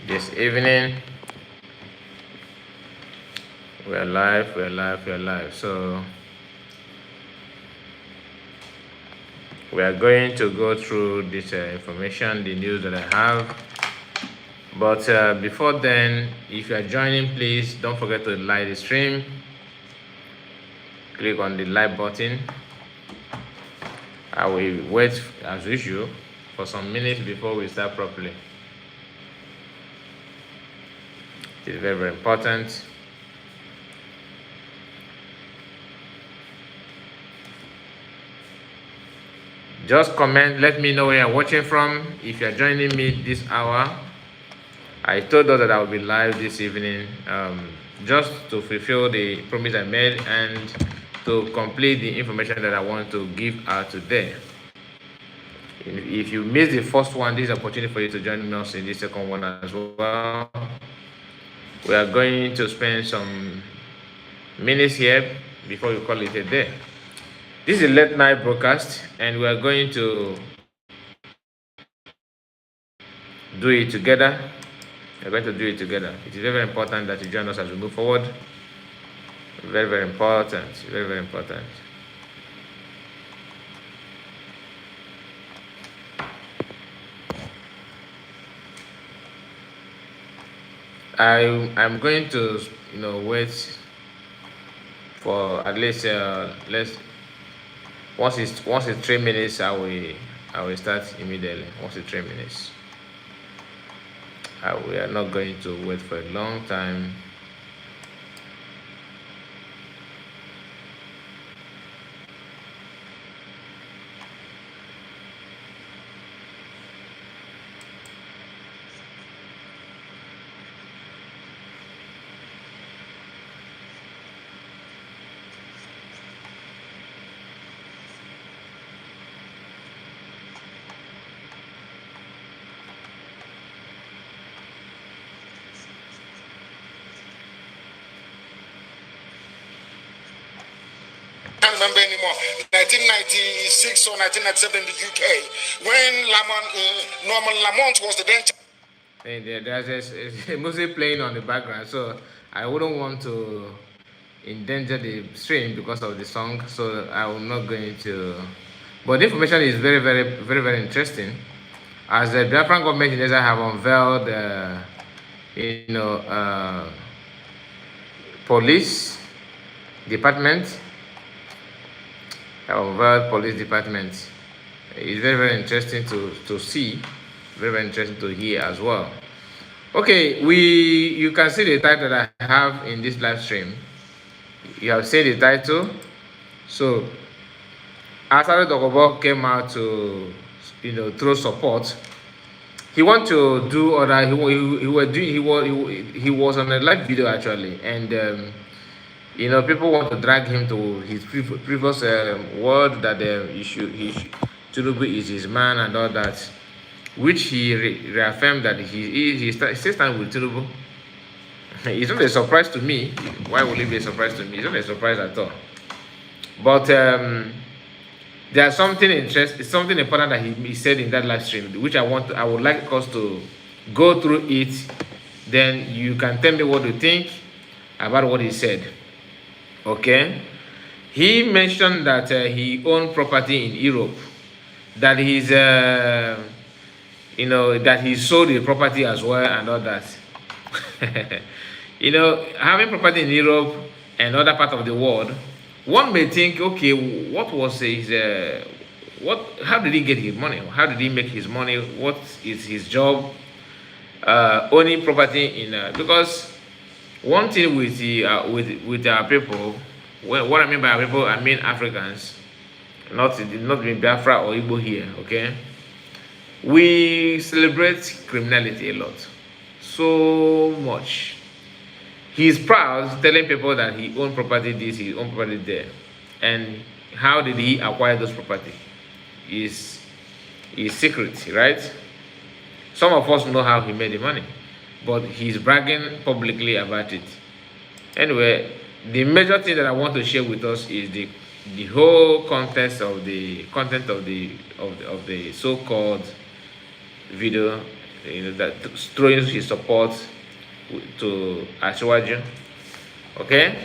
this evening. We're live. So we are going to go through this information, the news that I have. But before then, if you are joining, please don't forget to like the stream. Click on the like button. I will wait as usual for some minutes before we start properly. It is very, very important. Just comment, let me know where you're watching from. If you're joining me this hour, I told us that I will be live this evening, just to fulfill the promise I made and to complete the information that I want to give out today. If you missed the first one, this is an opportunity for you to join us in the second one as well. We are going to spend some minutes here before we call it a day. This is a late night broadcast, and we are going to do it together. We're going to do it together. It is very, very important that you join us as we move forward. Very, very important. Very, very important. I'm going to wait for at least once it's 3 minutes, I will start immediately. Once it's 3 minutes. We are not going to wait for a long time. I can't remember anymore. 1996 or 1997 in the UK, when Norman Lamont was the then. There's a music playing on the background, so I wouldn't want to endanger the stream because of the song, so I'm not going to. But the information is very, very, very, very interesting. As the Biafran government in Nigeria have unveiled, police department. Police department. It's very, very interesting to see. Very, very interesting to hear as well. Okay, you can see the title that I have in this live stream. You have seen the title. So Asari Dokubo came out to throw support. He want to do other. He was on a live video actually, and people want to drag him to his previous word that Tinubu is his man and all that, which he reaffirmed that he still stands with Tinubu. It's not a surprise to me. Why would it be a surprise to me? It's not a surprise at all. But there's something interesting, something important that he said in that live stream, which I would like us to go through it. Then you can tell me what you think about what he said. Okay, he mentioned that he owned property in Europe, that he's that he sold the property as well and all that. Having property in Europe and other part of the world, one may think, okay, what was his how did he get his money? How did he make his money? What is his job? Owning property in because one thing with our people, what I mean by our people, I mean Africans, not in Biafra or Igbo here, okay? We celebrate criminality a lot, so much. He's proud telling people that he owned property this, he owned property there, and how did he acquire those property? Is secret, right? Some of us know how he made the money, but he's bragging publicly about it. Anyway, the major thing that I want to share with us is the whole context of the content of the so-called video that throwing his support to Asiwaju. Okay,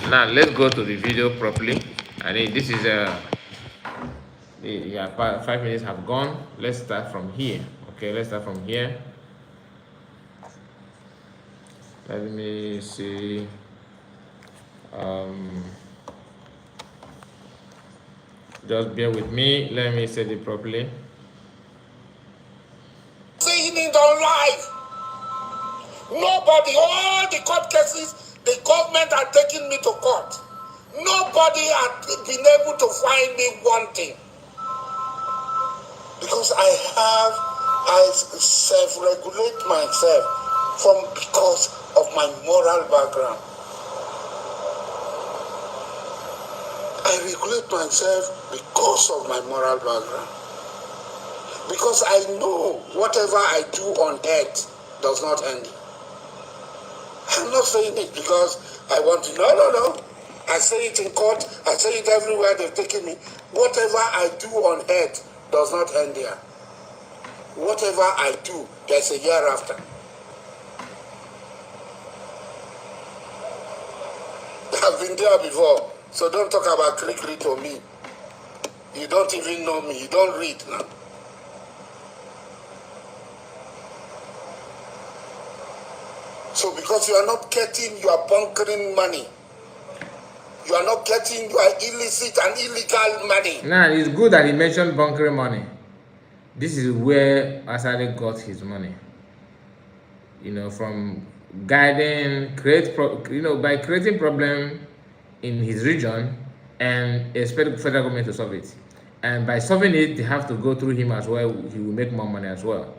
now let's go to the video properly. I think this is yeah, 5 minutes have gone. Let's start from here. Okay, let's start from here. Let me see. Just bear with me. Let me say it properly. Saying it on live. Nobody, all the court cases, the government are taking me to court. Nobody had been able to find me wanting. Because I self-regulate myself because of my moral background. I regulate myself because of my moral background. Because I know whatever I do on earth does not end. I'm not saying it because I want to. No. I say it in court. I say it everywhere they've taken me. Whatever I do on earth does not end here. Whatever I do, there's a year after. I've been there before, so don't talk about click to me. You don't even know me. You don't read now. So because you are not getting, you are bunkering money. You are not getting your illicit and illegal money. Now, it's good that he mentioned bunkering money. This is where Asari got his money. From guiding, by creating problem in his region and expect federal government to solve it. And by solving it, they have to go through him as well. He will make more money as well.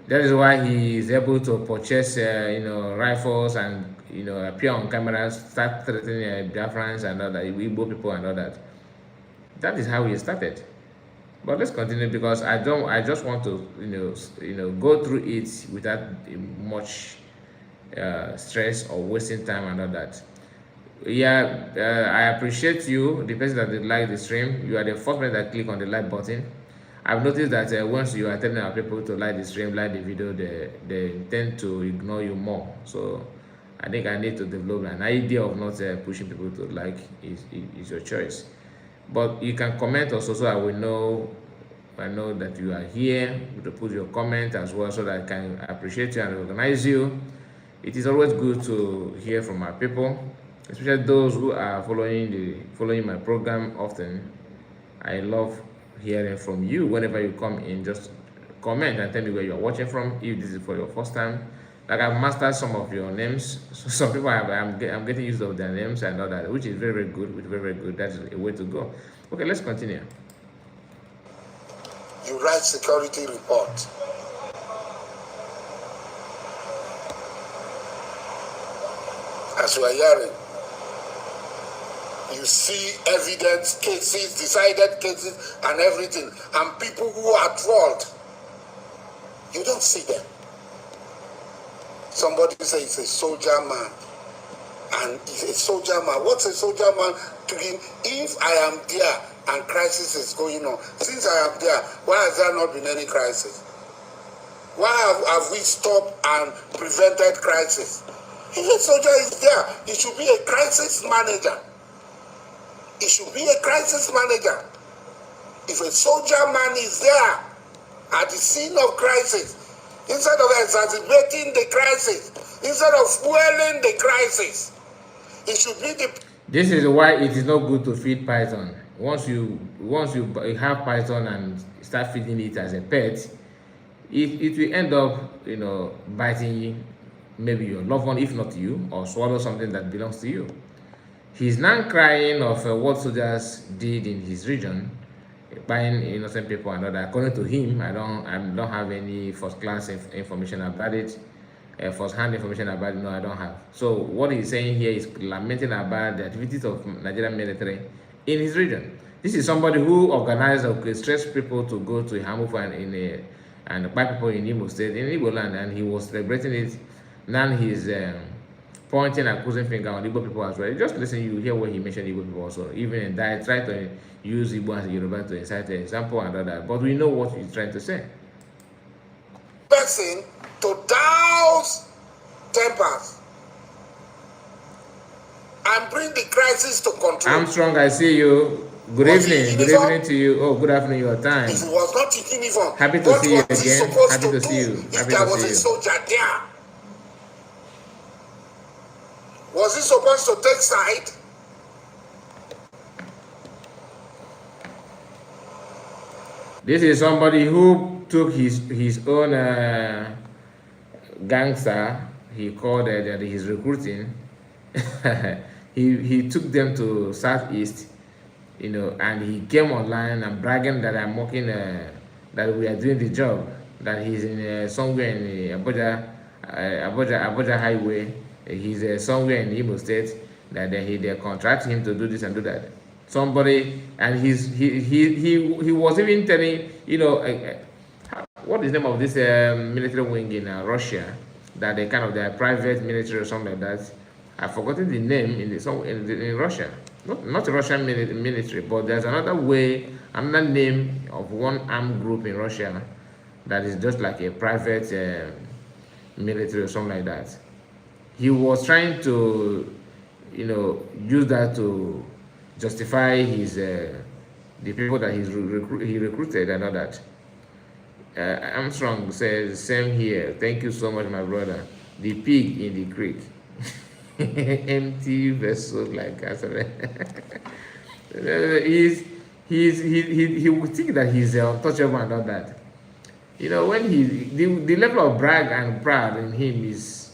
That is why he is able to purchase, rifles and, appear on camera, start threatening Biafrans and all that, Igbo people and all that. That is how he started. But let's continue because I just want to, go through it without much stress or wasting time and all that. Yeah, I appreciate you, the person that did like the stream. You are the first person that click on the like button. I've noticed that once you are telling our people to like the stream, like the video, they tend to ignore you more. So I think I need to develop an idea of not pushing people to like is your choice. But you can comment also, so I know that you are here to put your comment as well, so that I can appreciate you and recognize you. It is always good to hear from our people, especially those who are following my program often. I love hearing from you. Whenever you come in, just comment and tell me where you are watching from. If this is for your first time, like I've mastered some of your names, so some people I'm getting used of their names and all that, which is very, very good. Very good. That's a way to go. Okay, let's continue. You write security report. As you are hearing, you see evidence, cases, decided cases, and everything, and people who are at fault. You don't see them. Somebody says he's a soldier man, and he's a soldier man. What's a soldier man to him? If I am there and crisis is going on, since I am there, why has there not been any crisis? Why have we stopped and prevented crisis? If a soldier is there, he should be a crisis manager. He should be a crisis manager. If a soldier man is there at the scene of crisis, instead of exacerbating the crisis, instead of fueling the crisis, it should be the... This is why it is not good to feed python. Once you have python and start feeding it as a pet, it will end up, biting maybe your loved one, if not you, or swallow something that belongs to you. He's now crying of what soldiers did in his region, buying innocent people and all that. According to him, I don't have any first-class information about it, first-hand information about it. No, I don't have. So what he's saying here is lamenting about the activities of Nigerian military in his region. This is somebody who organized or stressed people to go to Hamufa and buy people in Imo State, in Igbo land, and he was celebrating it. Now he's pointing and accusing finger on Igbo people as well. Just listen, you hear what he mentioned Igbo people also. Even in that, try to use Igbo as Yoruba to incite an example and all that. But we know what he's trying to say. person to douse tempers and bring the crisis to control. Armstrong, I see you. Good evening. Good evening to you. Oh, good afternoon your time. If it was not in uniform, happy to see you again. Happy to see you. If there was a soldier there, was he supposed to take side? This is somebody who took his own gangster. He called that he's recruiting. he took them to Southeast, you know, and he came online and bragging that I'm working, that we are doing the job, that he's in somewhere in Abuja Highway. He's somewhere in Imo State, that they contract him to do this and do that. Somebody, and he was even telling, you know, what is the name of this military wing in Russia, that they kind of their private military or something like that. I've forgotten the name in Russia. Not Russian military, but there's another name of one armed group in Russia that is just like a private military or something like that. He was trying to, you know, use that to justify his the people that he recruited and all that. Armstrong says, same here. Thank you so much, my brother. The pig in the creek. Empty vessel like Asari. He would think that he's untouchable and all that. You know, when the level of brag and proud in him is,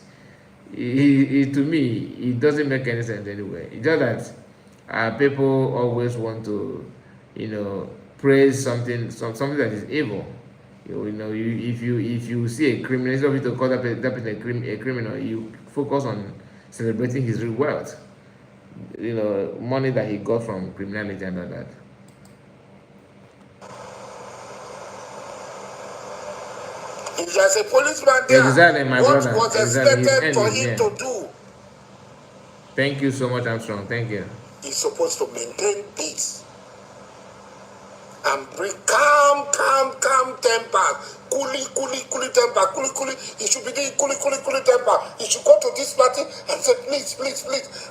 to me, it doesn't make any sense anyway. It's just that people always want to, you know, praise something that is evil. You know, if you see a criminal, instead of you to call that person a criminal, you focus on celebrating his real wealth, you know, money that he got from criminality and all that. If there's a policeman there, exactly, my what brother. was expected for him to do? Thank you so much, Armstrong. Thank you. He's supposed to maintain peace and bring calm temper. Coolly temper. He should be doing coolly temper. He should go to this party and say, please.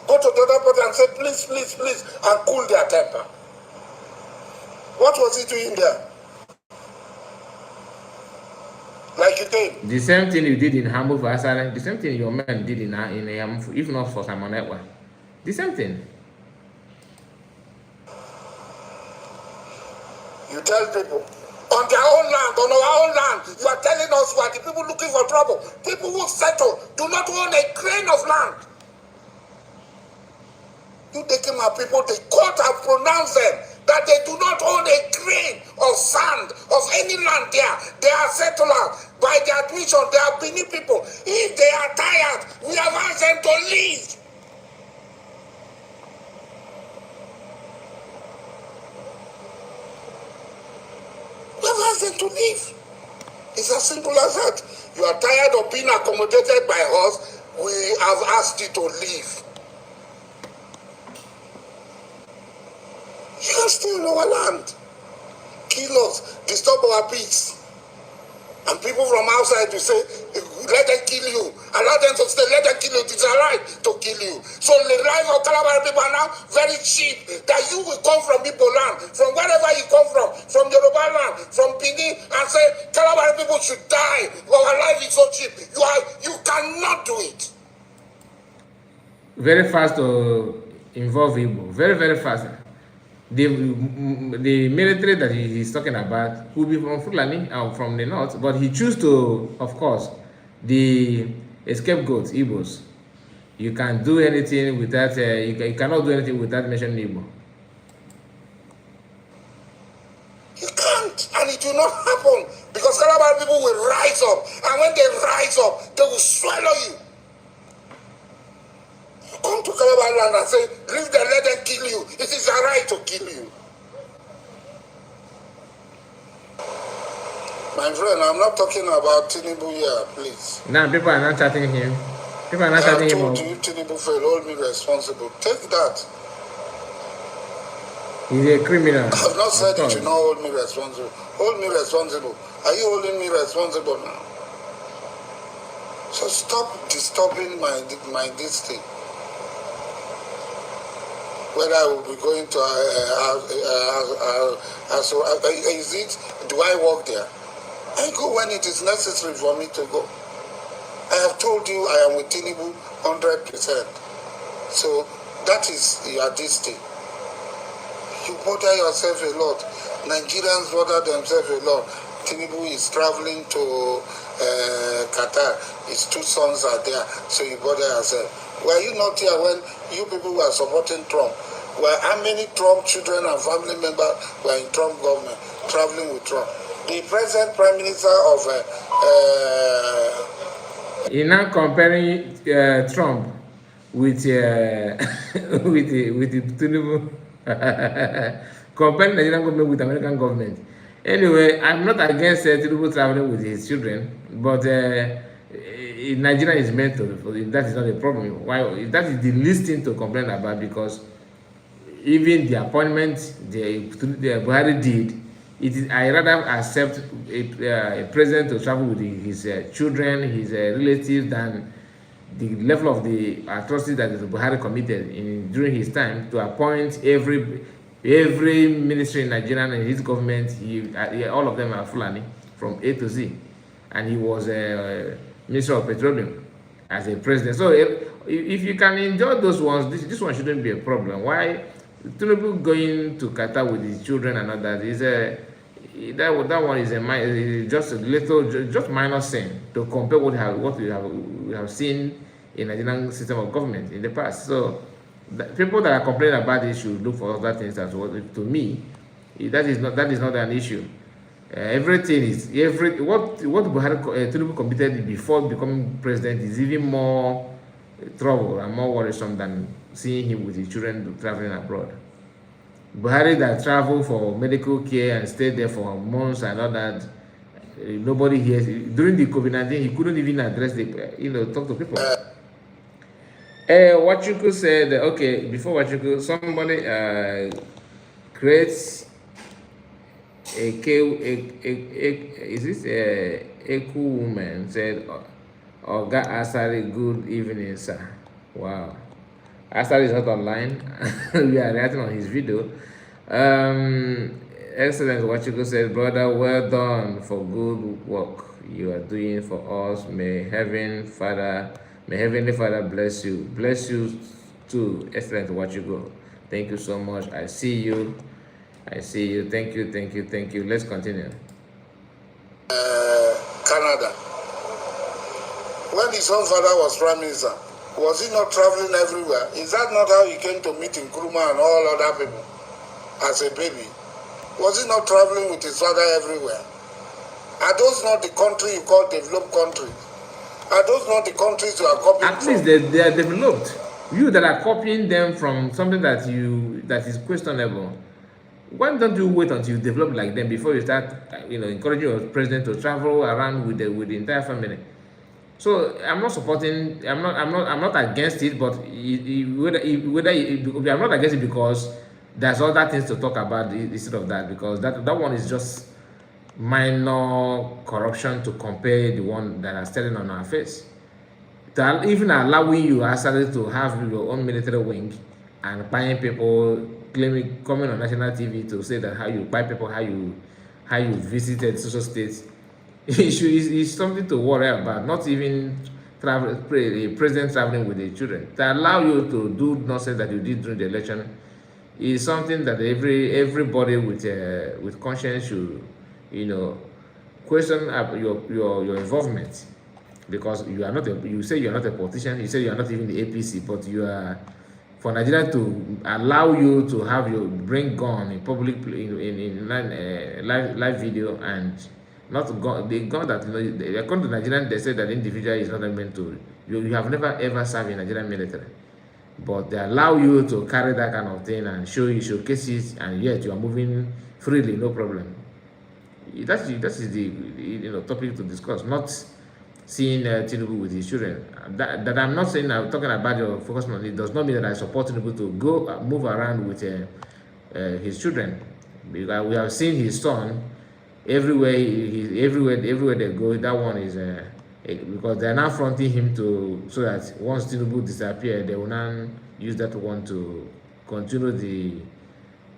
Go to the other party and say, please, and cool their temper. What was he doing there? Like you did. The same thing you did in Hamburg for Asari, the same thing your men did in if not for Simon Ekwa. The same thing. You tell people, on their own land, on our own land, you are telling us we are the people looking for trouble. People who settle do not own a grain of land. You taking my people, the court have pronounced them that they do not own a grain of sand of any land there. They are settlers. By their admission, they are Benin people. If they are tired, we have asked them to leave. We have asked them to leave. It's as simple as that. You are tired of being accommodated by us. We have asked you to leave. You are still in our land. Kill us, disturb our peace. And people from outside will say, let them kill you. Allow them to stay, let them kill you. It is a right to kill you. So the life of Calabar people are now very cheap. That you will come from Igbo land, from wherever you come from Yoruba land, from Benin, and say, Calabar people should die. Our life is so cheap. You cannot do it. Very fast to involve Igbo. Very, very fast. The military that he's talking about will be from Fulani or from the north, but he choose to, of course, the scapegoats, Igbos. You can do anything without, you cannot do anything without mentioning Igbo. You can't, and it will not happen, because Calabar people will rise up, and when they rise up, they will swallow you. Come to Calabar land and say, leave them, let them kill you. It is a right to kill you. My friend, I'm not talking about Tinubu here, please. Now, people are not chatting him. People are not chatting him. I told you, Tinubu failed, hold me responsible. Take that. He's a criminal. I have not said you should not hold me responsible. Hold me responsible. Are you holding me responsible now? So stop disturbing my this thing. Whether I will be going to is it? Do I work there? I go when it is necessary for me to go. I have told you I am with Tinubu 100%. So that is your this thing. You bother yourself a lot. Nigerians bother themselves a lot. Tinubu is traveling to Qatar. His two sons are there, so you bother yourself. Were you not here when you people were supporting Trump? Were how many Trump children and family members were in Trump government traveling with Trump? The present Prime Minister of You're now comparing Trump with with the Tinubu. Comparing Nigerian government with American government. Anyway, I'm not against Tinubu traveling with his children, but Nigeria is meant to. That is not a problem. Why? That is the least thing to complain about, because even the appointment the Buhari did, it is, I rather accept a president to travel with his children, his relatives, than the level of the atrocity that the Buhari committed during his time to appoint every ministry in Nigeria and his government. All of them are Fulani from A to Z, and he was a minister of petroleum as a president. So if you can enjoy those ones, this one shouldn't be a problem. Why Tinubu going to Qatar with his children and all that is that one is just a little, just minor sin to compare what we have seen in the Nigerian system of government in the past. So people that are complaining about this should look for other things as well. To me, that is not an issue. Everything is what Buhari Tinubu committed before becoming president is even more trouble and more worrisome than seeing him with his children traveling abroad. Buhari that traveled for medical care and stayed there for months and all that, nobody hears. During the COVID-19, he couldn't even address talk to people. Wachuku said, okay, before Wachuku, somebody creates is this a cool woman said, Oga Asari, good evening, sir. Wow. Asari is not online. We are reacting on his video. Excellent. Wachuku said, brother, well done for good work you are doing for us. May Heavenly Father bless you. Bless you too. Excellent. Wachuku. Thank you so much. I see you. Thank you. Let's continue. Canada. When his own father was Prime Minister, was he not traveling everywhere? Is that not how he came to meet Nkrumah and all other people as a baby? Was he not traveling with his father everywhere? Are those not the country you call developed countries? Are those not the countries you are copying At least they are developed. You that are copying them from something that is questionable, why don't you wait until you develop like them before you start encouraging your president to travel around with the entire family? So I'm not against it, but I'm not against it because there's other things to talk about instead of that, because that one is just minor corruption to compare the one that are staring on our face. Even allowing you actually to have your own military wing and buying people, coming on national TV to say that how you buy people, how you visited social states, is something to worry about. Not even president traveling with the children. To allow you to do nonsense that you did during the election is something that everybody with conscience should question your involvement, because you say you're not a politician, you say you're not even the APC, but you are for Nigeria to allow you to have your bring gun in public in live video and not gun, the gun that according to Nigerian they say that the individual is not meant to. You have never ever served in Nigerian military, but they allow you to carry that kind of thing and showcase it, and yet you are moving freely, no problem. That is the topic to discuss, not seeing Tinubu with his children. That I'm not saying, I'm talking about your focus on it, does not mean that I support Tinubu to go move around with his children, because we have seen his son everywhere they go. That one is because they are now fronting him to, so that once Tinubu disappear, they will now use that one to continue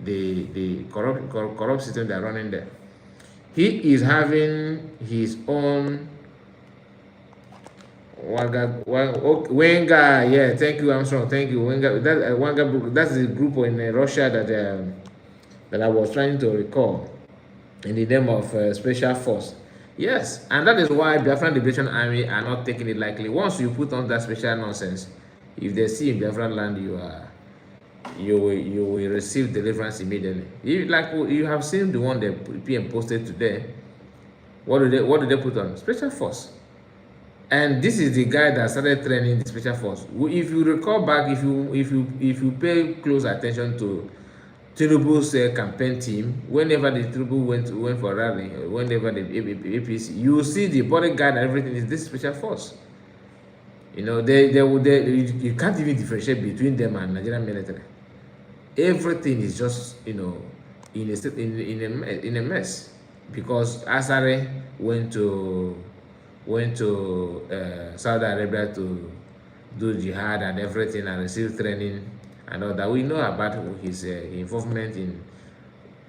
the corrupt system they are running there. He is having his own Wenger, yeah, thank you, Armstrong, thank you, Wenger. That Wenger group, that's the group in Russia that I was trying to recall, in the name of Special Force. Yes, and that is why Biafran Liberation Army are not taking it lightly. Once you put on that special nonsense, if they see in Biafran land, you will receive deliverance immediately. Like you have seen the one that PM posted today. What do they put on? Special Force. And this is the guy that started training the special force. If you recall back, if you pay close attention to Tinubu's campaign team, whenever the Tinubu went for a rally, whenever the APC, you see the bodyguard and everything is this special force. You know, you can't even differentiate between them and Nigerian military. Everything is just, you know, in a mess, because Asari went to Saudi Arabia to do jihad and everything and receive training and all that. We know about his involvement in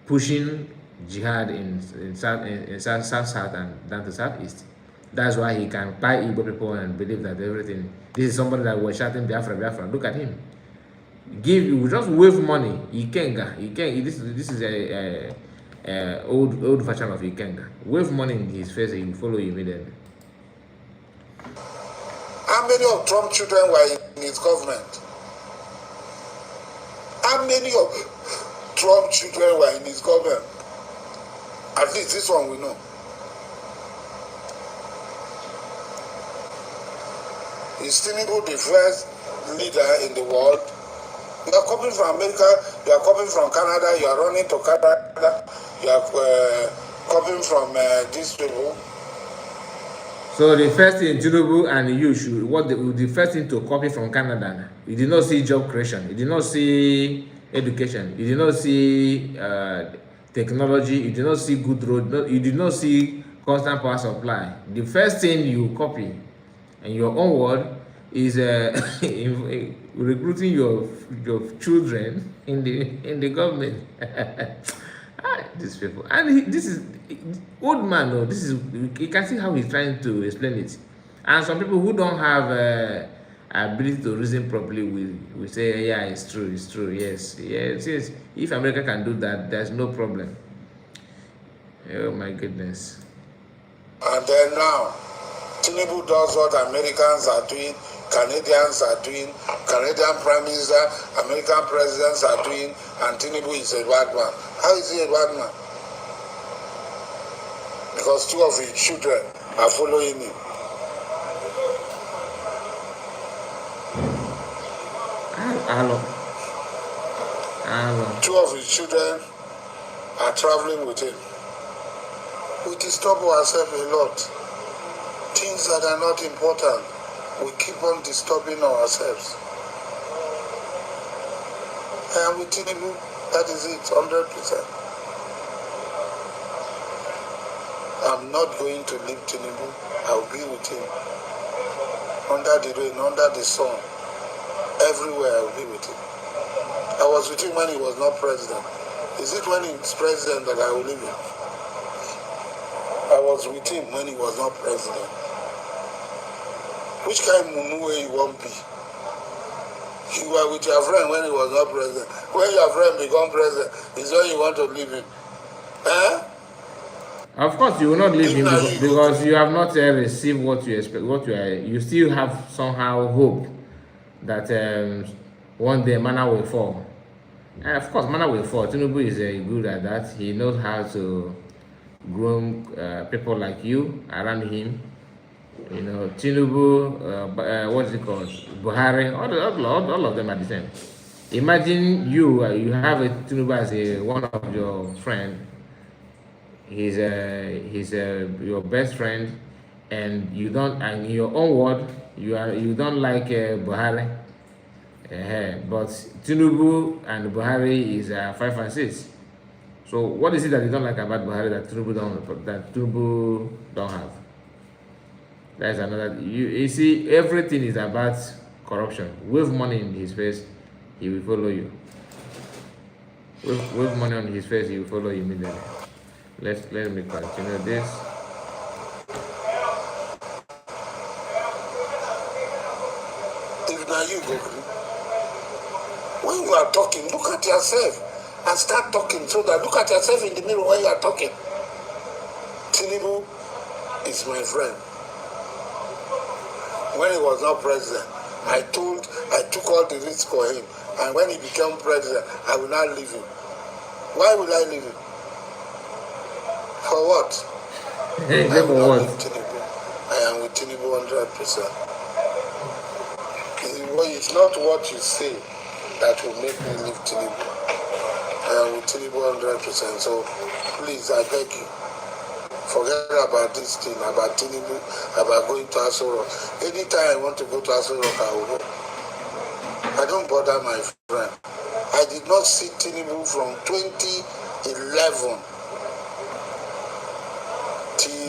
pushing jihad in south and down to southeast. That's why he can buy Igbo people and believe that everything. This is somebody that was shouting Biafra, Biafra. Look at him. Give you just wave money. Ikenga. This is a old version of Ikenga. Wave money in his face, he will follow you immediately. How many of Trump children were in his government? How many of Trump children were in his government? At least this one we know. Is Tinubu the first leader in the world? You are coming from America, you are coming from Canada, you are running to Canada, you are coming from these people. So the first thing Tinubu and you should, the first thing to copy from Canada, you did not see job creation, you did not see education, you did not see technology, you did not see good road, you did not see constant power supply. The first thing you copy in your own word is recruiting your children in the government. These people, and this is old man. No, this is, you can see how he's trying to explain it. And some people who don't have ability to reason properly will say, yeah, it's true, yes. If America can do that, there's no problem. Oh my goodness. And then now, Tinubu does what Americans are doing, Canadians are doing, Canadian Prime Minister, American presidents are doing, and Tinubu is a bad man. How is he a bad man? Because two of his children are following him. Hello. Two of his children are traveling with him. We disturb ourselves a lot. Things that are not important, we keep on disturbing ourselves. I am with Tinubu, that is it, 100%. I'm not going to leave Tinubu, I'll be with him. Under the rain, under the sun, everywhere I'll be with him. I was with him when he was not president. Is it when he's president that I will leave him? I was with him when he was not president. Which kind of mumu you won't be? You were with your friend when he was not president. When your friend become president, is when you want to leave him. Eh? Of course, you will not leave him because you have not received what you expect. You still have somehow hope that one day manna will fall. And of course, manna will fall. Tinubu is good at that. He knows how to groom people like you around him. You know, Tinubu, what is it called? Buhari, all of them are the same. Imagine you have a Tinubu as one of your friend. He's your best friend, and you don't, and in your own word, you don't like Buhari. But Tinubu and Buhari is 5 and 6. So what is it that you don't like about Buhari that Tinubu don't have? That's another. You see, everything is about corruption. Wave money in his face, he will follow you. Wave money on his face, he will follow you immediately. Let me continue this. If now you go, when you are talking, look at yourself and start talking so that look at yourself in the mirror when you are talking. Tinubu is my friend. When he was not president, I took all the risk for him. And when he became president, I will not leave him. Why would I leave him? For what? I will not leave Tinubu. I am with Tinubu 100%. It's not what you say that will make me leave Tinubu. I am with Tinubu 100%. So please, I beg you, forget about this thing, about Tinubu, about going to Asari. Anytime I want to go to Asari, I will go. I don't bother my friend. I did not see Tinubu from 2011.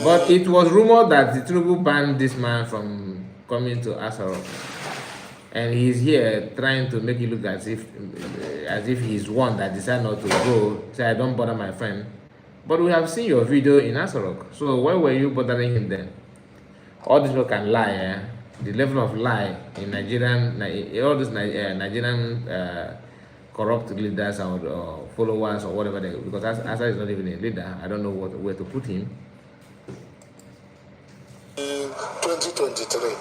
But it was rumored that the Tinubu banned this man from coming to Asari. And he's here trying to make it look as if he's one that decided not to go. Say, I don't bother my friend. But we have seen your video in Asarok. So why were you bothering him then? All these people can lie. Eh? The level of lie in Nigerian, all these Nigerian corrupt leaders or followers or whatever they, because Asa is not even a leader. I don't know where to put him. In 2023,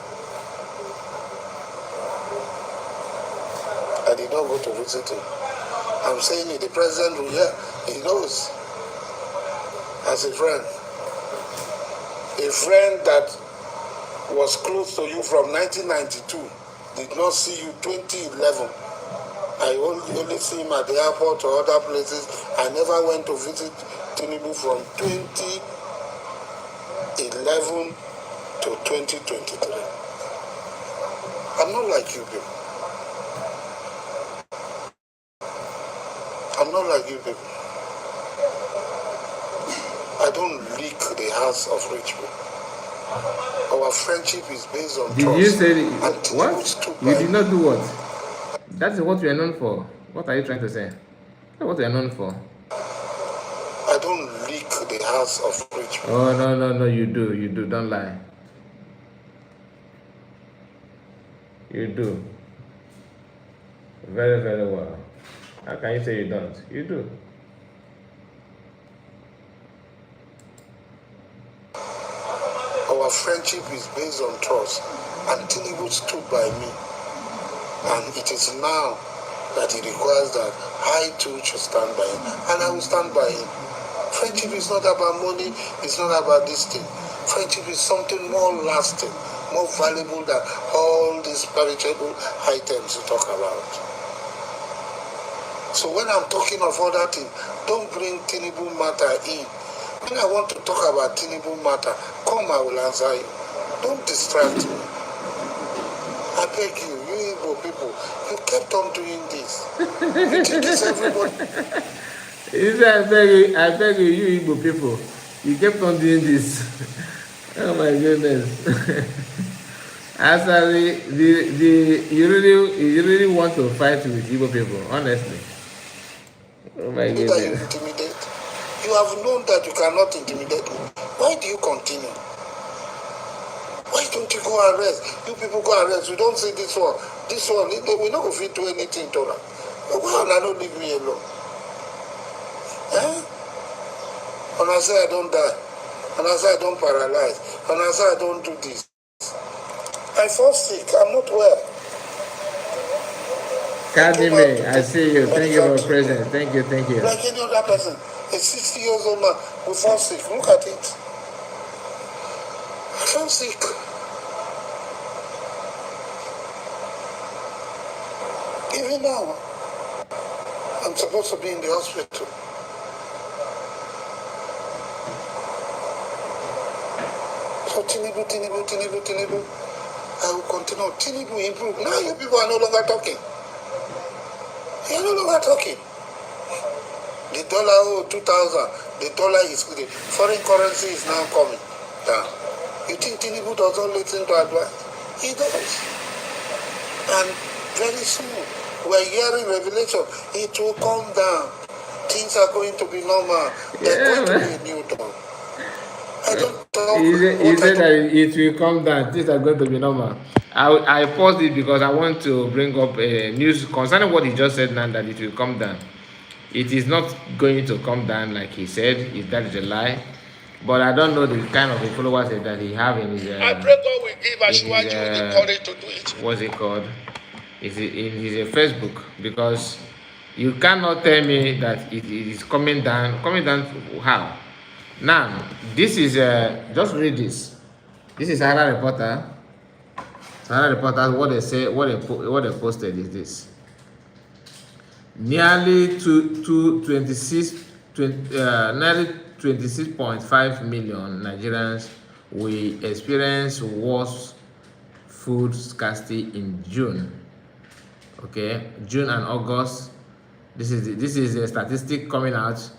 I did not go to visit him. I'm saying it, the president will hear, he knows. As a friend that was close to you from 1992 did not see you 2011. I only see him at the airport or other places. I never went to visit Tinubu from 2011 to 2023. I'm not like you people. I'm not like you people. I don't leak the house of rich people. Our friendship is based on trust. Did you say what? You did not do what? That's what we are known for. What are you trying to say? That's what we are known for. I don't leak the house of rich people. Oh, no, you do. Don't lie. You do. Very, very well. How can you say you don't? You do. Our friendship is based on trust, and Tinubu stood by me. And it is now that he requires that I too should stand by him, and I will stand by him. Friendship is not about money, it's not about this thing. Friendship is something more lasting, more valuable than all these perishable items you talk about. So when I'm talking of other things, don't bring Tinubu matter in. When I want to talk about Tinubu matter, come, I will answer you. Don't distract me. I beg you, you Igbo people, you kept on doing this. You think it's everybody. I beg you, you Igbo people, you kept on doing this. Oh my goodness. Asari, you really want to fight with Igbo people, honestly. Oh my goodness. Either you intimidate. You have known that you cannot intimidate me. Why do you continue? Why don't you go and rest? You people go and rest. You don't say this one. This one, we not going to do anything to them. Why not leave me alone? Eh? And I say I don't die. And I say I don't paralyze. And I say I don't do this. I fall sick. I'm not well. Kadime, I see you. Thank you for present. Thank you. Like any other person. A 60 years old man will fall sick. Look at it. I fell sick. Even now, I'm supposed to be in the hospital. So Tinubu. I will continue. Tinubu improve. Now you people are no longer talking. You are no longer talking. The dollar, 2000. The dollar is good. Foreign currency is now coming down. You think Tinubu does not listen to advice? He does. And very soon, we're hearing revelation. It will come down. Things are going to be normal. There's going to be a new dawn. I don't talk. He said that it will come down. Things are going to be normal. I paused it because I want to bring up news concerning what he just said now, that it will come down. It is not going to come down like he said. That is a lie. But I don't know the kind of followers that he have in his. I pray God will give Ashwaju the courage to do it. What's it called? Is it in his Facebook? Because you cannot tell me that it is coming down. Coming down how? Now, this is just read this. This is Sahara Reporter. Sahara Reporter. What they say, what they posted is this. Nearly 26.5 million Nigerians will experience worse food scarcity in June. Okay, June and August. This is a statistic coming out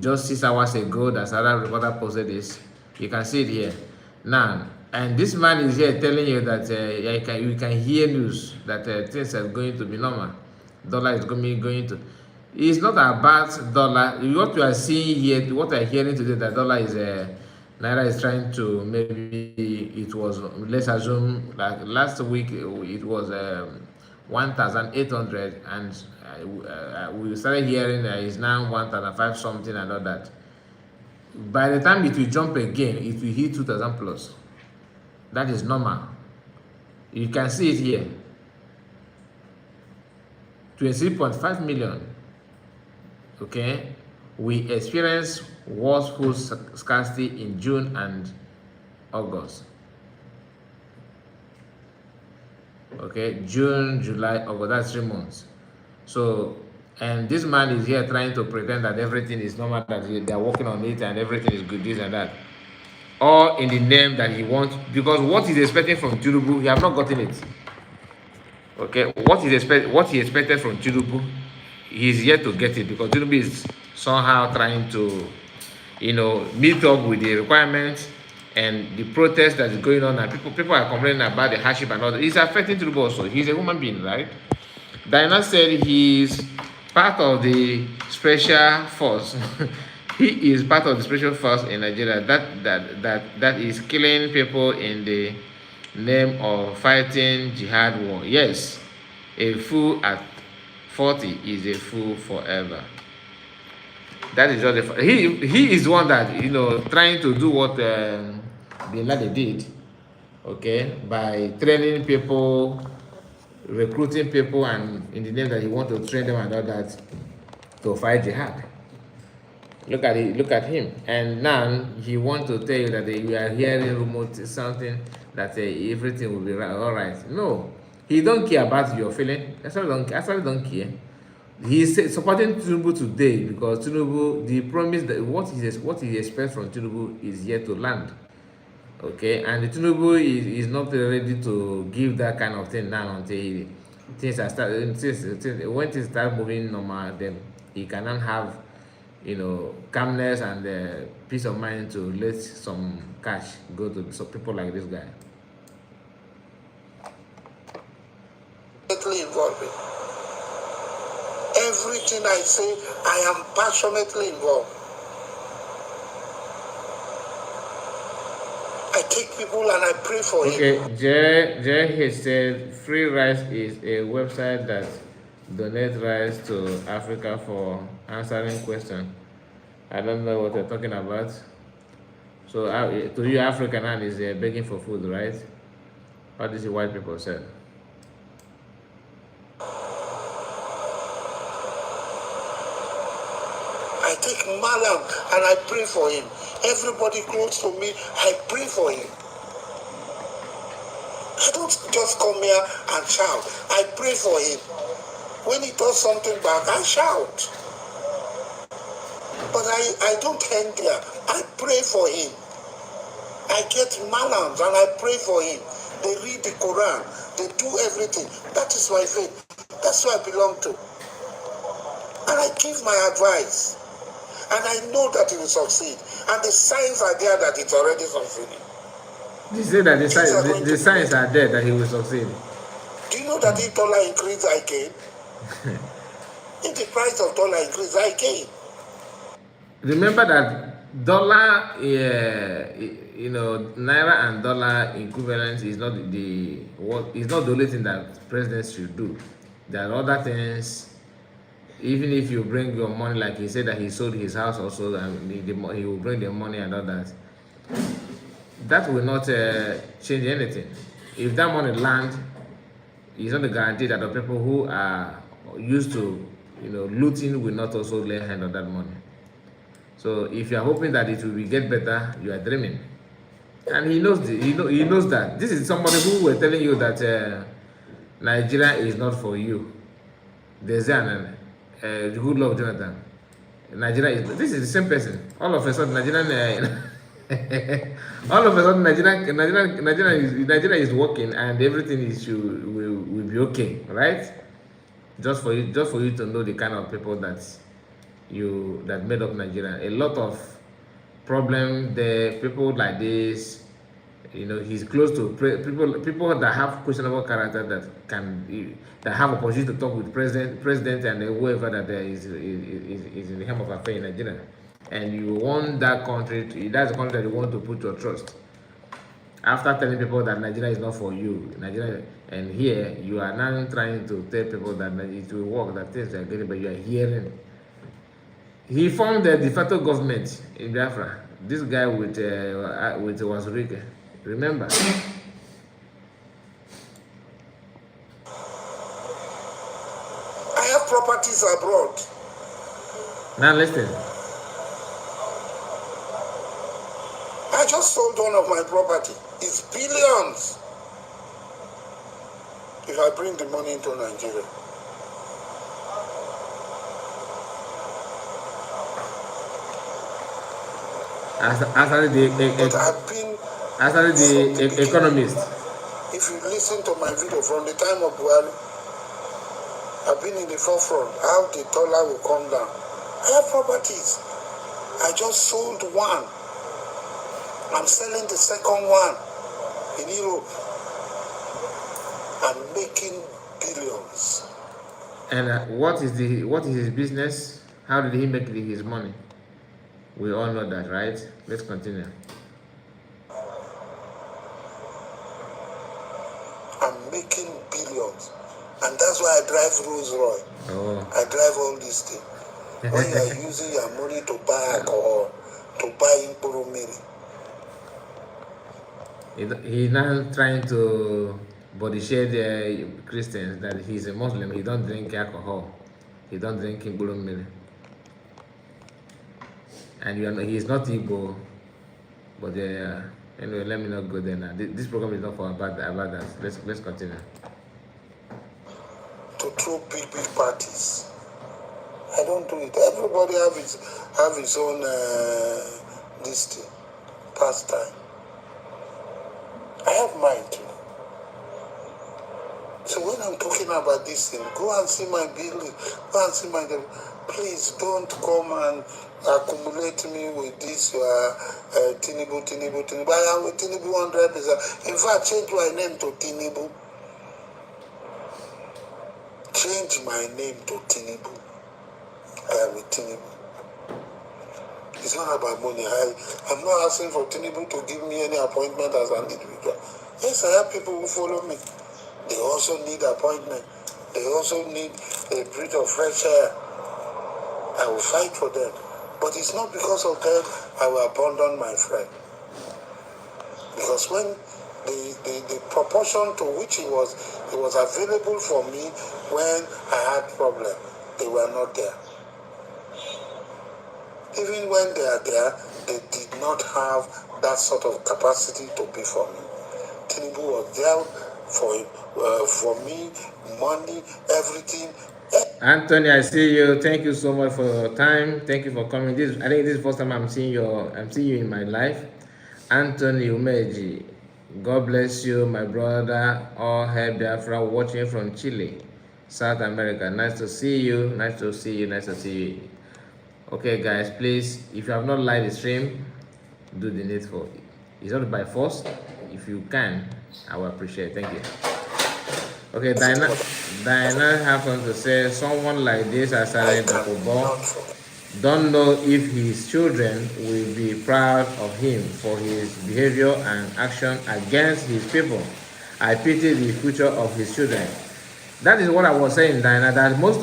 just 6 hours ago that Sahara Reporter posted this. You can see it here now. And this man is here telling you that you can hear news that things are going to be normal. Dollar is going to. It's not about dollar. What you are seeing here, what I'm hearing today, that dollar is Naira is trying to, maybe it was, let's assume, like last week it was 1,800, and we started hearing that it's now 1,005 something and all that. By the time it will jump again, it will hit 2,000 plus. That is normal. You can see it here. 23.5 million. Okay, we experience worse food scarcity in June and August. Okay, June, July, August, that's 3 months. So, and this man is here trying to pretend that everything is normal, that they are working on it and everything is good, this and that. All in the name that he wants, because what he's expecting from Tinubu, he have not gotten it. Okay, what he expected from Tinubu, he's yet to get it, because Tinubu is somehow trying to, meet up with the requirements and the protest that is going on, and people are complaining about the hardship and all that. It's affecting Tinubu also. He's a human being, right? Diana said he's part of the special force. He is part of the special force in Nigeria that is killing people in the name of fighting jihad war. Yes, a fool at 40 is a fool forever. That is just he is one that trying to do what Bin Laden did, okay, by training people, recruiting people, and in the name that he want to train them and all that to fight jihad. Look at it, look at him, and now he want to tell you that you are hearing remote something that everything will be all right. No, he don't care about your feeling. Asari don't care. He is supporting Tinubu today because Tinubu, the promise that what he expects from Tinubu is yet to land. Okay, and the Tinubu is not ready to give that kind of thing now until things are starting. When things start moving normal, then he cannot have calmness and peace of mind to let some cash go to some people like this guy. Involved. Everything I say, I am passionately involved. I take people and I pray for him. Okay, Jay has said Free Rice is a website that donates rice to Africa for answering questions. I don't know what you're talking about. So to you, African man is begging for food, right? What does the white people say? I take Malam and I pray for him. Everybody close to me, I pray for him. I don't just come here and shout. I pray for him. When he does something bad, I shout. But I don't end there. I pray for him. I get malams and I pray for him. They read the Quran. They do everything. That is my faith. That's who I belong to. And I give my advice. And I know that he will succeed. And the signs are there that it's already succeeding. They say that the the signs are there that he will succeed. Do you know that if dollar increase, I gain? If the price of dollar increase, I gain. Remember that dollar, naira and dollar equivalence is not is not the only thing that presidents should do. There are other things. Even if you bring your money, like he said that he sold his house also, and he will bring the money and all that. That will not change anything. If that money land, it's not a guarantee that the people who are used to, looting will not also lay hand on that money. So if you are hoping that it will get better, you are dreaming. And he knows he knows that. This is somebody who were telling you that Nigeria is not for you. There's an good luck, Jonathan. Nigeria is. This is the same person. All of a sudden, Nigerian. All of a sudden, Nigeria is working, and everything will be okay, right? Just for you to know the kind of people that made up Nigeria. A lot of problem there. People like this. He's close to people that have questionable character that have opportunity to talk with president and whoever that is in the helm of affair in Nigeria. And you want that country. That's the country that you want to put your trust. After telling people that Nigeria is not for you, Nigeria, and here you are now trying to tell people that it will work, that things are getting, but you are hearing. He formed the de facto government in Biafra. This guy with Wazurike. Remember? I have properties abroad. Now listen. I just sold one of my property. It's billions. If I bring the money into Nigeria. Asari the economist. If you listen to my video from the time of Buhari, I've been in the forefront. How the dollar will come down. I have properties. I just sold one. I'm selling the second one in Europe. I'm making billions. And what is his business? How did he make his money? We all know that, right? Let's continue. I'm making billions. And that's why I drive Rolls Royce. Oh. I drive all these things. When you are using your money to buy alcohol, to buy Imporomiri. He's now trying to body share the Christians that he's a Muslim. He don't drink alcohol. He don't drink Imporomiri. And he's not Igbo, but anyway, let me not go there now. This program is not for about that. Let's continue. To throw big parties. I don't do it. Everybody have his own this thing, pastime. I have mine too. So when I'm talking about this thing, go and see my building. Go and see my. Please don't come and accumulate me with this Tinubu. I am with Tinubu 100%. In fact, change my name to Tinubu. Change my name to Tinubu. I am with Tinubu. It's not about money. I'm not asking for Tinubu to give me any appointment as an individual. Yes, I have people who follow me. They also need appointment. They also need a breath of fresh air. I will fight for them. But it's not because of them I will abandon my friend. Because when the proportion to which it was available for me when I had problem, they were not there. Even when they are there, they did not have that sort of capacity to be for me. Tinubu was there for me, money, everything. Anthony, I see you. Thank you so much for your time. Thank you for coming. I think this is the first time I'm seeing you in my life. Anthony Umeji, God bless you, my brother. All hail Biafra, watching from Chile, South America. Nice to see you. Nice to see you. Okay, guys, please, if you have not liked the stream, do the needful. It's not by force. if you can, I will appreciate. Thank you. Okay, Diana happens to say someone like this, Asari Dokubo, don't know if his children will be proud of him for his behavior and action against his people. I pity the future of his children. That is what I was saying, Diana. That most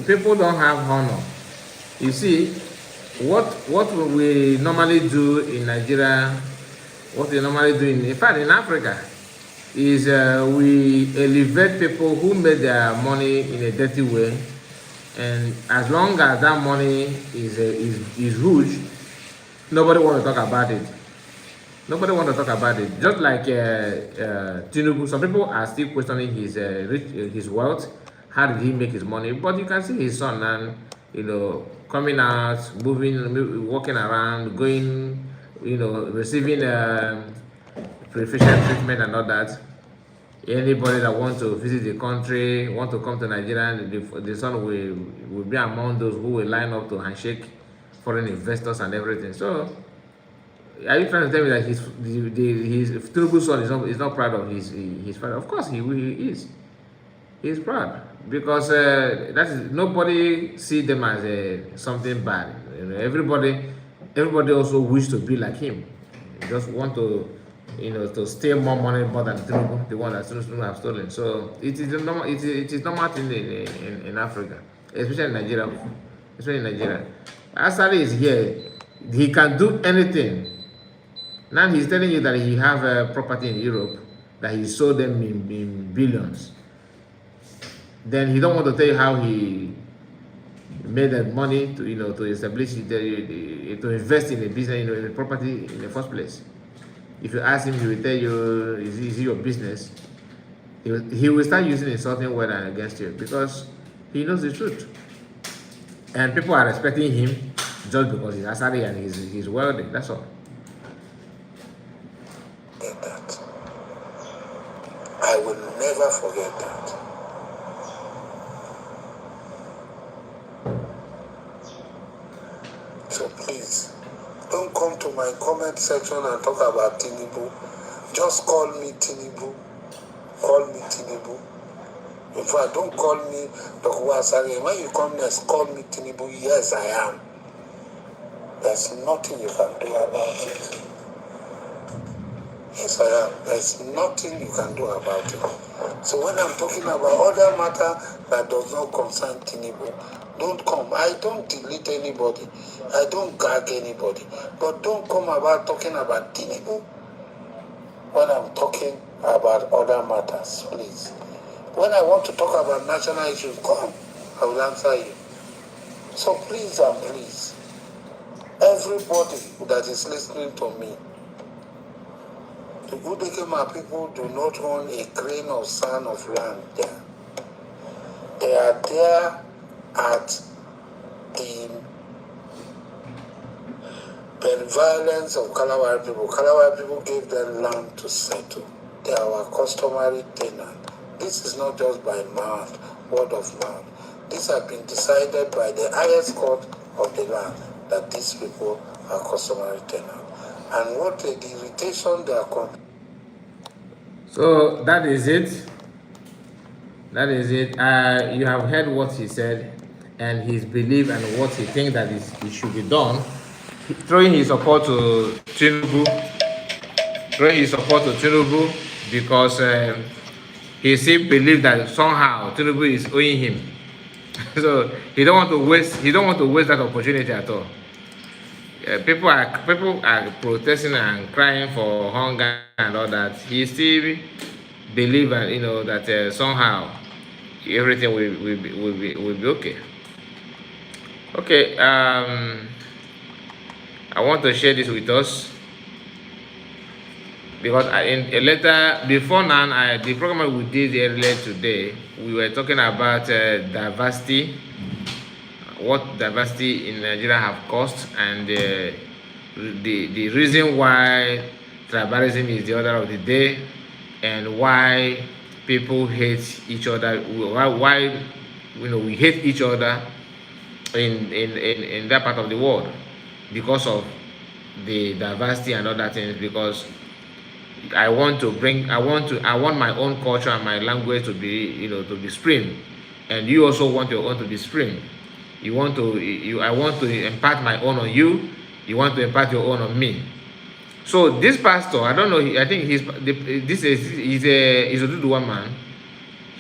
people don't have honor. You see, what we normally do in Nigeria, what we normally do in fact in Africa, is we elevate people who made their money in a dirty way, and as long as that money is huge, nobody want to talk about it. Nobody want to talk about it. Just like Tinubu, some people are still questioning his wealth. How did he make his money? But you can see his son and coming out, moving, walking around, going, receiving preferential treatment and all that. Anybody that wants to visit the country, want to come to Nigeria, the son will be among those who will line up to handshake foreign investors and everything. So, are you trying to tell me that his Tinubu's son is not proud of his father? Of course, he is. He's proud because that is nobody see them as something bad. Everybody also wish to be like him. They just want to steal more money more than Tinubu, the one that Tinubu have stolen. So it is normal. It is normal thing in Africa, especially in Nigeria. Especially in Nigeria, Asari is here. He can do anything. Now he's telling you that he have a property in Europe that he sold them in billions. Then he don't want to tell you how he made that money to establish to invest in a business, in a property in the first place. If you ask him, he will tell you, is it your business? He will start using insulting word against you because he knows the truth. And people are respecting him just because he's Asari and he's wealthy. That's all. That. I will never forget that. So please, don't come to my comment section and talk about Tinubu. Just call me Tinubu. Call me Tinubu. In fact, don't call me Dokubo Asari. When you come next, call me Tinubu. Yes, I am. There's nothing you can do about it. Yes, I am. There's nothing you can do about it. So when I'm talking about other matter that does not concern Tinubu, don't come. I don't delete anybody. I don't gag anybody. But don't come about talking about Tinubu when I'm talking about other matters, please. When I want to talk about national issues, come. I will answer you. So please and please, everybody that is listening to me, the Udekema people do not own a grain of sand of land there. They are there at the benevolence of Kalawari people. Kalawari people gave them land to settle. They are our customary tenant. This is not just by mouth, word of mouth. This has been decided by the highest court of the land that these people are customary tenant. And what the irritation they are So that is it. That is it. You have heard what he said and his belief and what he thinks that it should be done. Throwing his support to Tinubu. Because he still believes that somehow Tinubu is owing him. So he don't want to waste that opportunity at all. People are protesting and crying for hunger and all that. He still believes that somehow everything will be okay. Okay. I want to share this with us because in a letter before now, the program we did earlier today, we were talking about diversity, what diversity in Nigeria have cost, and the reason why tribalism is the order of the day, and why people hate each other. Why we hate each other in that part of the world because of the diversity and other things. Because I want my own culture and my language to be, to be spring, and you also want your own to be spring. I want to impart my own on you. You want to impart your own on me. So this pastor, I don't know. I think he's a Duduwa man.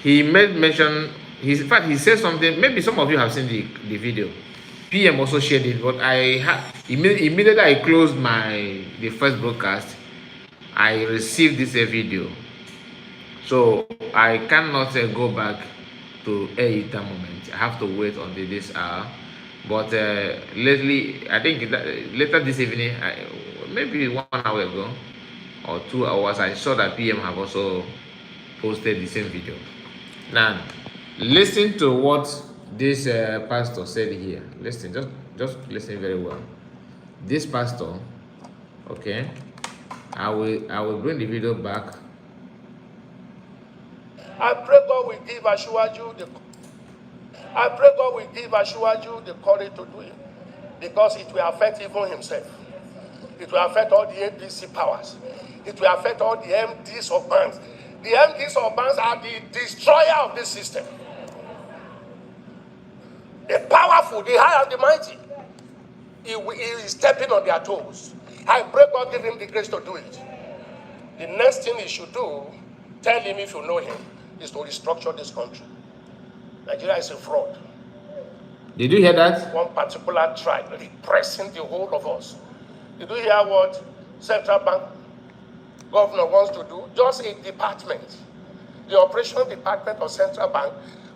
He made mention. In fact, he said something. Maybe some of you have seen the video. PM also shared it, but immediately I closed the first broadcast. I received this video, so I cannot go back to air it that moment. I have to wait until this hour. But lately, I think later this evening, maybe 1 hour ago or 2 hours, I saw that PM have also posted the same video. Now, listen to what this pastor said here. Listen, just listen very well. This pastor, okay, I will bring the video back. I pray God will give Asiwaju the courage to do it, because it will affect even himself. It will affect all the APC powers. It will affect all the MDs of banks. The MDs of banks are the destroyer of this system. The powerful, the high and the mighty, he is stepping on their toes. I pray God give him the grace to do it. The next thing he should do, tell him if you know him, is to restructure this country. Nigeria is a fraud. Did you hear that? One particular tribe repressing the whole of us. Did you hear what Central Bank governor wants to do? Just a department, the operation department of Central Bank,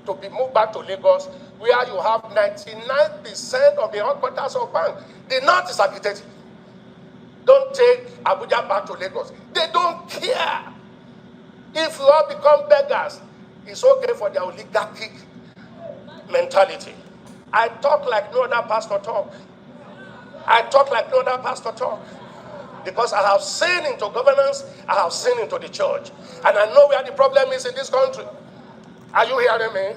to be moved back to Lagos, where you have 99% of the headquarters of bank. The north is agitated. Don't take Abuja back to Lagos. They don't care. If you all become beggars, it's okay for their oligarchic mentality. I talk like no other pastor talk. I talk like no other pastor talk. Because I have seen into governance, I have seen into the church. And I know where the problem is in this country. Are you hearing me?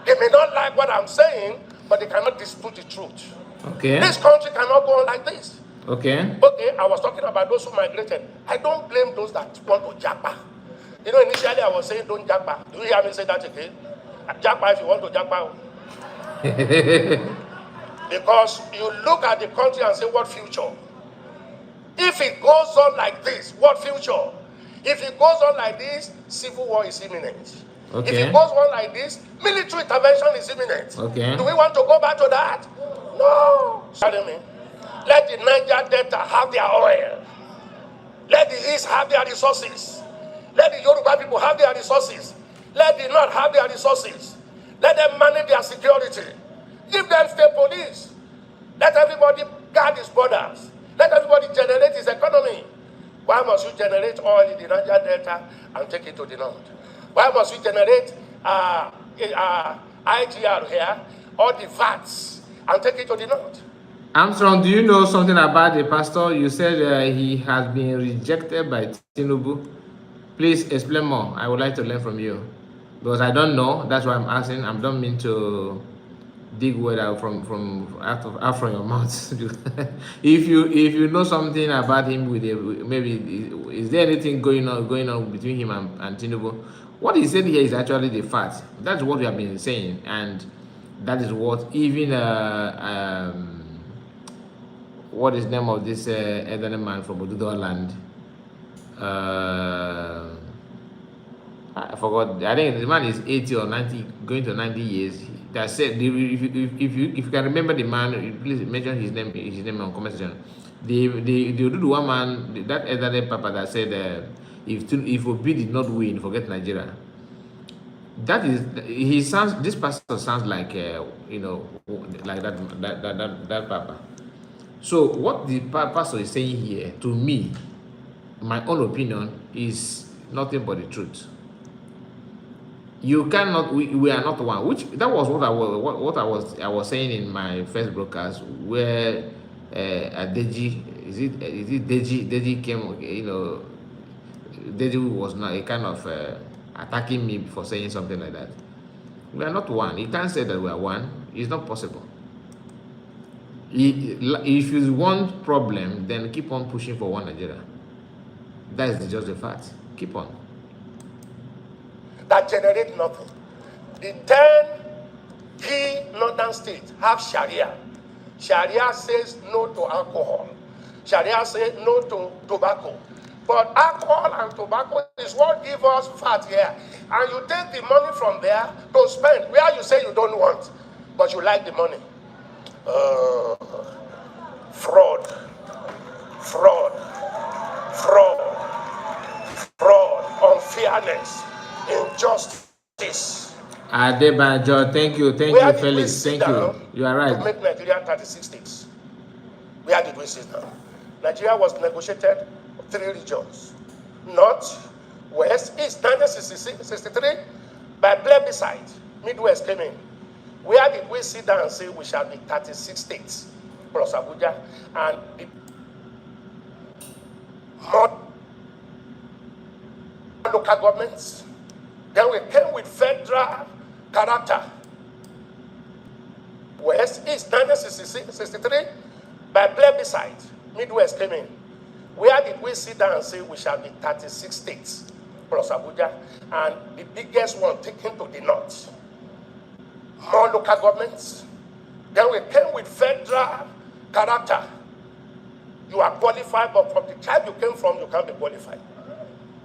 They may not like what I'm saying, but they cannot dispute the truth. Okay. This country cannot go on like this. Okay. Okay, I was talking about those who migrated. I don't blame those that want to japa. You know, initially I was saying don't japa. Do you hear me say that again? Japa if you want to japa. Because you look at the country and say, what future? If it goes on like this, what future? If it goes on like this, civil war is imminent. Okay. If it goes on like this, military intervention is imminent. Okay. Do we want to go back to that? No. Me. Let the Niger Delta have their oil. Let the East have their resources. Let the Yoruba people have their resources. Let the North have their resources. Let them manage their security. Give them state police. Let everybody guard his borders. Let everybody generate his economy. Why must you generate oil in the Niger Delta and take it to the north? Why must we generate IGR here, all the VATs, and take it to the north? Armstrong, do you know something about the pastor? You said he has been rejected by Tinubu. Please explain more. I would like to learn from you. Because I don't know. That's why I'm asking. I don't mean to dig word out from your mouth. if you know something about him, maybe is there anything going on between him and Tinubu? What he said here is actually the fact. That's what we have been saying, and that is what even what is the name of this elderly man from Oduduwa land? I forgot. I think the man is 80 or 90, going to 90 years. That said, if you can remember the man, please mention his name on comment section. The Oduduwa man, that elderly papa that said if Obi did not win, forget Nigeria. That is this pastor sounds like like that papa. So what the pastor is saying here, to me, my own opinion, is nothing but the truth. You cannot. We are not one. That was what I was saying in my first broadcast, where Deji, is it Deji came. Deji was not a kind of attacking me for saying something like that. We are not one. You can't say that we are one. It's not possible. If you want problem, then keep on pushing for one Nigeria. That is just the fact. Keep on. That generate nothing. The 10 key northern states have Sharia. Sharia says no to alcohol. Sharia says no to tobacco. But alcohol and tobacco is what gives us fat here. And you take the money from there to spend where you say you don't want, but you like the money. Fraud, fraud, fraud, fraud, unfairness, injustice. Adebanjo, thank you, Felix, thank you. You are right. To make Nigeria 36 states. Where did we sit down? Nigeria was negotiated 3 regions: North, West, East. 1963, by plebiscite, Midwest came in. Where did we sit down and say we shall be 36 states plus Abuja and the more local governments? Then we came with federal character. West, East, 1963, by plebiscite, Midwest came in. Where did we sit down and say we shall be 36 states plus Abuja and the biggest one taken to the north? More local governments. Then we came with federal character. You are qualified, but from the tribe you came from, you can't be qualified.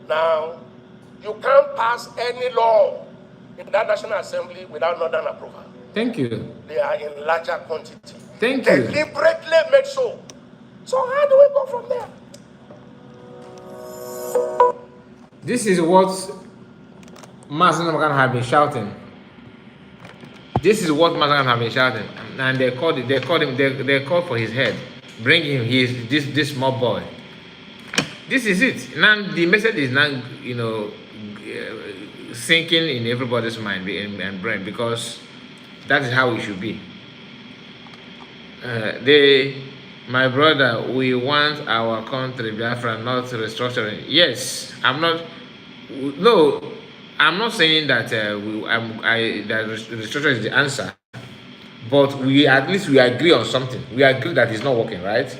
Now, you can't pass any law in that National Assembly without Northern approval. Thank you. They are in larger quantity. Thank you. Deliberately made so. So how do we go from there? This is what Master Namakan have been shouting. This is what Master have been shouting, and they called for his head. Bring him. He is this small boy. This is it. Now the message is now, sinking in everybody's mind and brain, because that is how it should be. My brother, we want our country, Biafra, not restructuring. Yes, I'm not saying that that restructuring is the answer, but at least we agree on something. We agree that it's not working, right?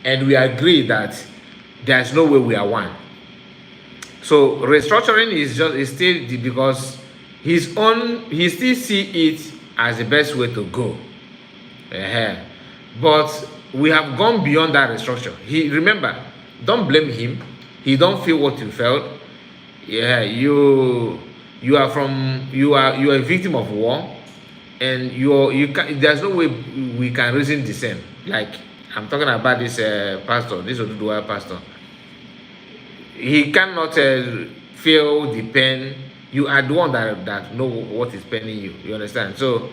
And we agree that there's no way we are one. So restructuring is still because he still see it as the best way to go. But we have gone beyond that restructure. Remember, don't blame him. He don't feel what you felt. Yeah, you are a victim of war, and there's no way we can reason the same. Like, I'm talking about this pastor, this Oduduwa pastor. He cannot feel the pain. You are the one that know what is paining you. You understand? So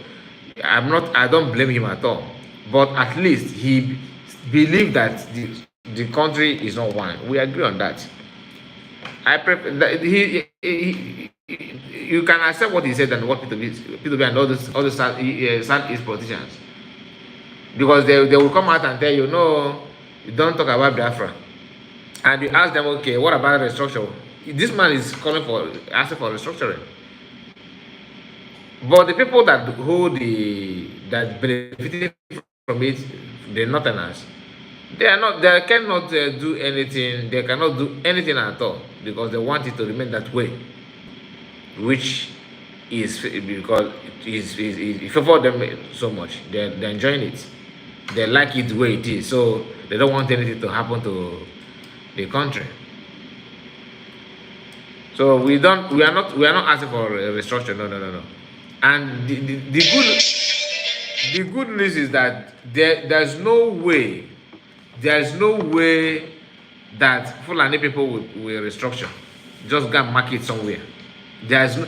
I don't blame him at all. But at least he believed that the country is not one. We agree on that. I prefer that you can accept what he said and what P2B and all the Southeast politicians, because they will come out and tell you, no, you don't talk about Biafra, and you ask them, okay, what about restructuring? This man is asking for restructuring, but the people that benefited from it, the Northerners, they cannot do anything. They cannot do anything at all, because they want it to remain that way, which is because it favors them so much. They're enjoying it. They like it the way it is, so they don't want anything to happen to the country. So we are not asking for a restructure. No. And the good news is that there's no way that Fulani people will restructure. Just go and mark it somewhere. There's no,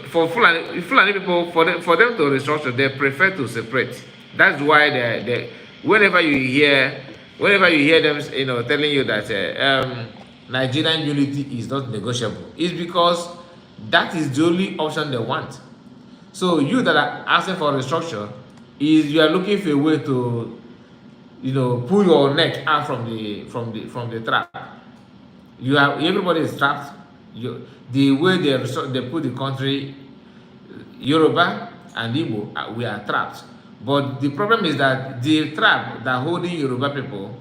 for Fulani people, for them to restructure, they prefer to separate. That's why they whenever you hear them, telling you that Nigerian unity is not negotiable, it's because that is the only option they want. So you that are asking for restructure, you are looking for a way to pull your neck out from the trap. Everybody is trapped. The way they put the country, Yoruba and Igbo, we are trapped. But the problem is that the trap that holding Yoruba people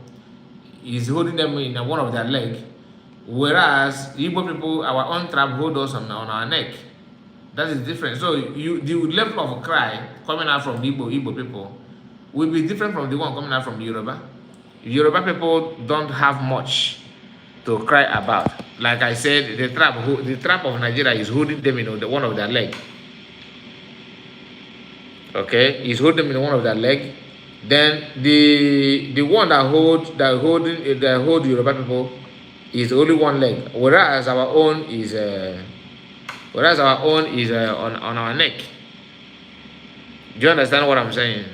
is holding them in one of their leg, Whereas Igbo people, our own tribe hold us on our neck. That is different. So the level of cry coming out from the Igbo people will be different from the one coming out from the Yoruba. Yoruba people don't have much to cry about. Like I said, the trap of Nigeria is holding them in one of their leg. Okay, is holding them in one of their leg. Then the one that hold Yoruba people is only one leg, whereas our own is on our neck. Do you understand what I'm saying?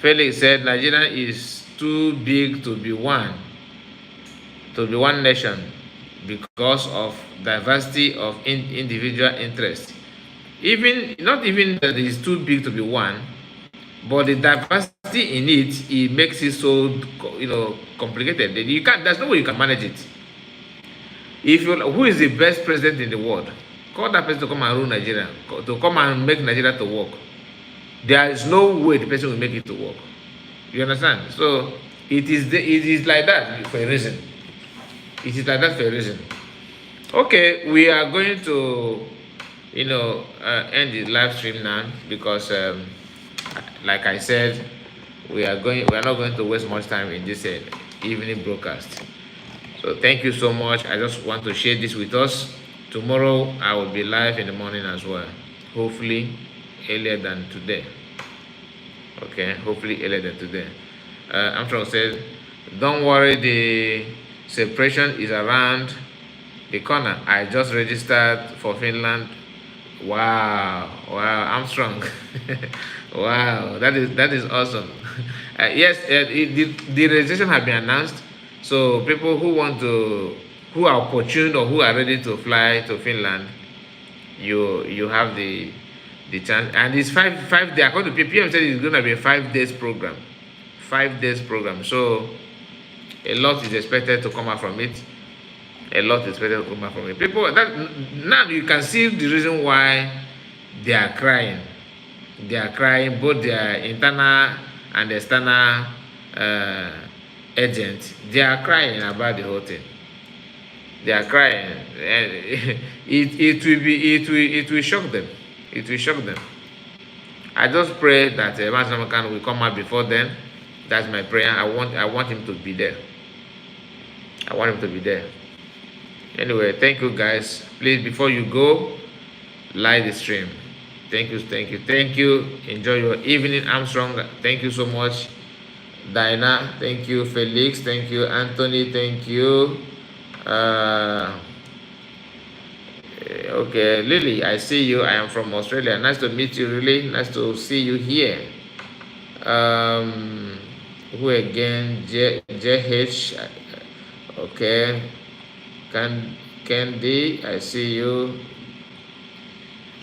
Felix said Nigeria is too big to be one nation because of diversity of individual interests. Not even that it is too big to be one, but the diversity in it makes it so complicated. There's no way you can manage it. Who is the best president in the world? Call that person to come and rule Nigeria, to come and make Nigeria to work. There is no way the person will make it to work. You understand? So it is like that for a reason. It is like that for a reason. Okay, we are going to end the live stream now because like I said, we are not going to waste much time in this evening broadcast. So thank you so much. I just want to share this with us. Tomorrow I will be live in the morning as well, hopefully earlier than today. Okay, hopefully earlier than today. Armstrong said, don't worry, the separation is around the corner. I just registered for Finland. Wow, Armstrong. Wow, that is awesome. Yes, the registration has been announced. So people who are opportune or who are ready to fly to Finland, you have the chance. And it's 5 days. According to PM said it's going to be a 5 days program. 5 days program. So a lot is expected to come out from it. A lot is expected to come out from it. People now you can see the reason why they are crying. They are crying, both their internal and external agents. They are crying about the whole thing. They are crying, and it will shock them. It will shock them. I just pray that Master Makan will come out before then. That's my prayer. I want him to be there. I want him to be there. Anyway, thank you guys. Please, before you go, like the stream. Thank you. Enjoy your evening, Armstrong. Thank you so much. Diana, thank you. Felix, thank you. Anthony, thank you. Okay, Lily, I see you. I am from Australia. Nice to meet you, Lily. Nice to see you here. Who again? JH. Okay. Candy, I see you.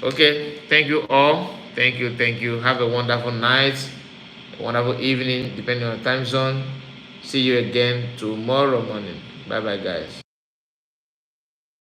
Okay, thank you all. Thank you. Have a wonderful night, a wonderful evening, depending on time zone. See you again tomorrow morning. Bye bye, guys.